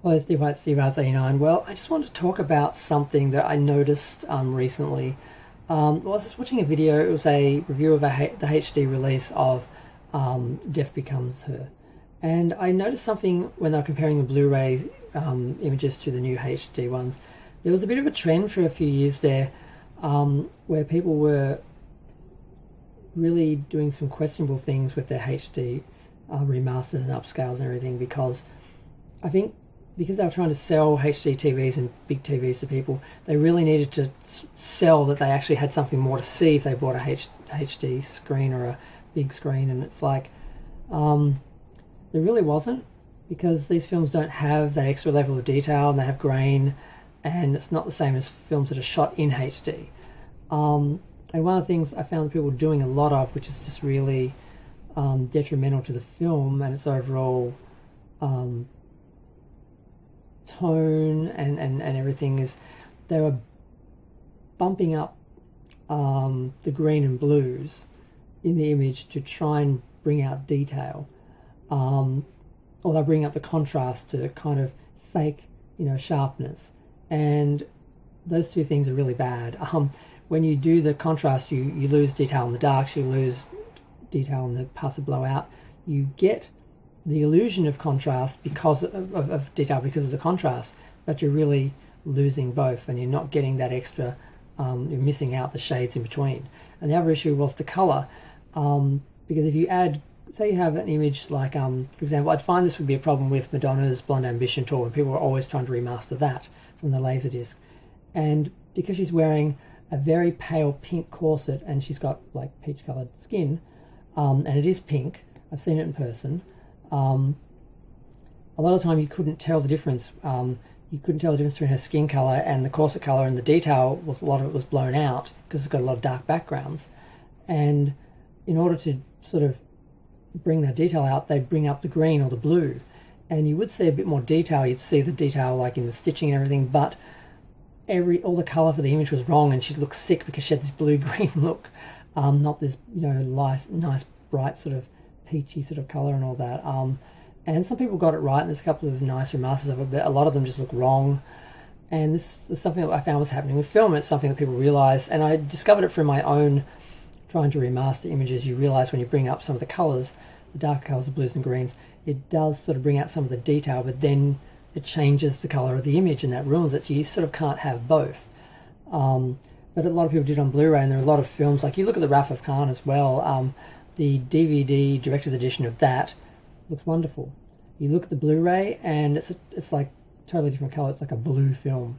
Hello, Steve White, Steve Rs89. Well, I just wanted to talk about something that I noticed recently. I was just watching a video. It was a review of the HD release of Death Becomes Her. And I noticed something when they were comparing the Blu-ray images to the new HD ones. There was a bit of a trend for a few years there where people were really doing some questionable things with their HD remasters and upscales and everything, because I think because they were trying to sell HD TVs and big TVs to people, they really needed to sell that they actually had something more to see if they bought a HD screen or a big screen. And it's like, there really wasn't, because these films don't have that extra level of detail and they have grain, and it's not the same as films that are shot in HD. And one of the things I found people doing a lot of, which is just really detrimental to the film and its overall tone and everything, is they were bumping up the green and blues in the image to try and bring out detail, or they'll bring up the contrast to kind of fake, sharpness. And those two things are really bad. When you do the contrast, you lose detail in the darks, you lose detail in the parts that blow out. You get the illusion of contrast because of detail because of the contrast, but you're really losing both, and you're not getting that extra, you're missing out the shades in between. And the other issue was the colour, because if you add, say you have an image like, for example, I'd find this would be a problem with Madonna's Blonde Ambition tour, when people were always trying to remaster that from the Laserdisc. And because she's wearing a very pale pink corset and she's got like peach coloured skin, and it is pink, I've seen it in person, a lot of the time you couldn't tell the difference. You couldn't tell the difference between her skin colour and the corset colour, and the detail was, a lot of it was blown out because it's got a lot of dark backgrounds. And in order to sort of bring that detail out, they'd bring up the green or the blue, and you would see a bit more detail. You'd see the detail like in the stitching and everything, but all the colour for the image was wrong, and she looked sick because she had this blue-green look, not this nice bright sort of peachy sort of colour and all that. And some people got it right, and there's a couple of nice remasters of it, but a lot of them just look wrong. And this is something that I found was happening with film. It's something that people realise, and I discovered it through my own trying to remaster images. You realise when you bring up some of the colours, the darker colours, the blues and greens, it does sort of bring out some of the detail, but then it changes the colour of the image, and that ruins it. So you sort of can't have both. But a lot of people did on Blu-ray, and there are a lot of films, like you look at the Wrath of Khan as well, the DVD director's edition of that looks wonderful. You look at the Blu-ray and it's like totally different colour. It's like a blue film,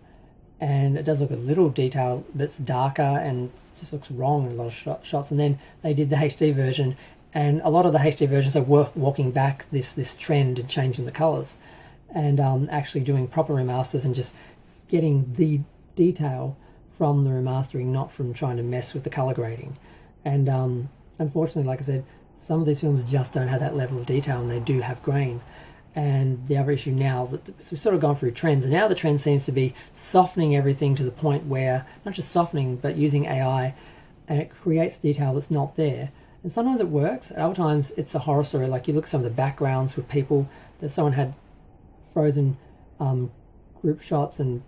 and it does look a little detail, but it's darker and it just looks wrong in a lot of shots. And then they did the HD version, and a lot of the HD versions are walking back this trend and changing the colours, and actually doing proper remasters and just getting the detail from the remastering, not from trying to mess with the colour grading. And unfortunately, like I said, some of these films just don't have that level of detail, and they do have grain. And the other issue now, that we've sort of gone through trends, and now the trend seems to be softening everything to the point where, not just softening, but using AI, and it creates detail that's not there. And sometimes it works, and other times it's a horror story. Like you look at some of the backgrounds with people, that someone had frozen group shots and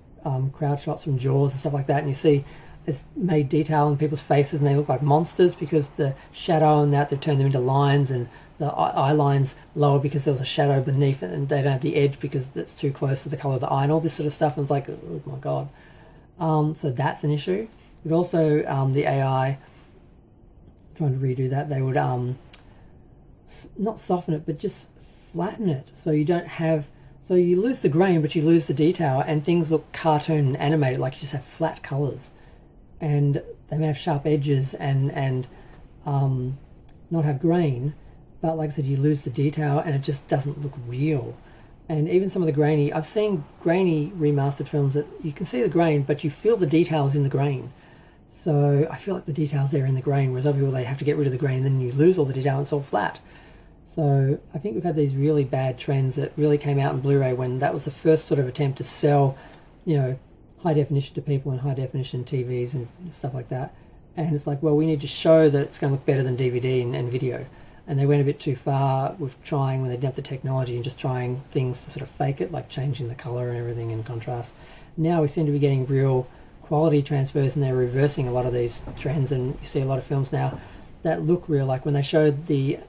crowd shots from Jaws and stuff like that, and you see it's made detail in people's faces, and they look like monsters because the shadow and that, they've turned them into lines, and the eye lines lower because there was a shadow beneath it, and they don't have the edge because it's too close to the colour of the eye, and all this sort of stuff. And it's like, oh my god. So that's an issue. But also the AI, trying to redo that, they would not soften it, but just flatten it, so you don't have, so you lose the grain, but you lose the detail, and things look cartoon and animated, like you just have flat colours. And they may have sharp edges and not have grain, but like I said, you lose the detail and it just doesn't look real. And even some of the grainy, I've seen grainy remastered films that you can see the grain, but you feel the details in the grain. So I feel like the details there in the grain, whereas other people, they have to get rid of the grain and then you lose all the detail and it's all flat. So I think we've had these really bad trends that really came out in Blu-ray when that was the first sort of attempt to sell, high definition to people and high definition TVs and stuff like that. And it's like, well, we need to show that it's going to look better than DVD and video. and they went a bit too far with trying, when they didn't have the technology, and just trying things to sort of fake it, like changing the colour and everything in contrast. Now we seem to be getting real quality transfers, and they're reversing a lot of these trends, and you see a lot of films now that look real. Like when they showed the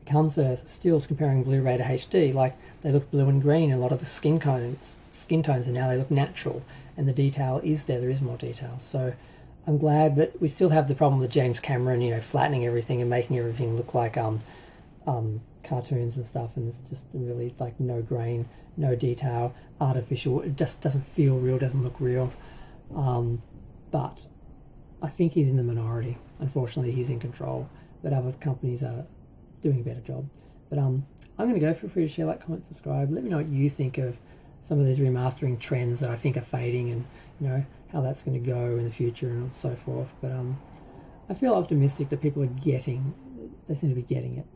Kamsa stills comparing Blu-ray to HD, like they look blue and green, and a lot of the skin tones, and now they look natural, and the detail is there is more detail. So I'm glad, but we still have the problem with James Cameron, flattening everything and making everything look like cartoons and stuff, and it's just really like no grain, no detail, artificial. It just doesn't feel real, doesn't look real. But I think he's in the minority. Unfortunately, he's in control, but other companies are doing a better job. But I'm going to go. Feel free to share, like, comment, subscribe. Let me know what you think of some of these remastering trends that I think are fading, and how that's going to go in the future and so forth. But I feel optimistic that people are they seem to be getting it.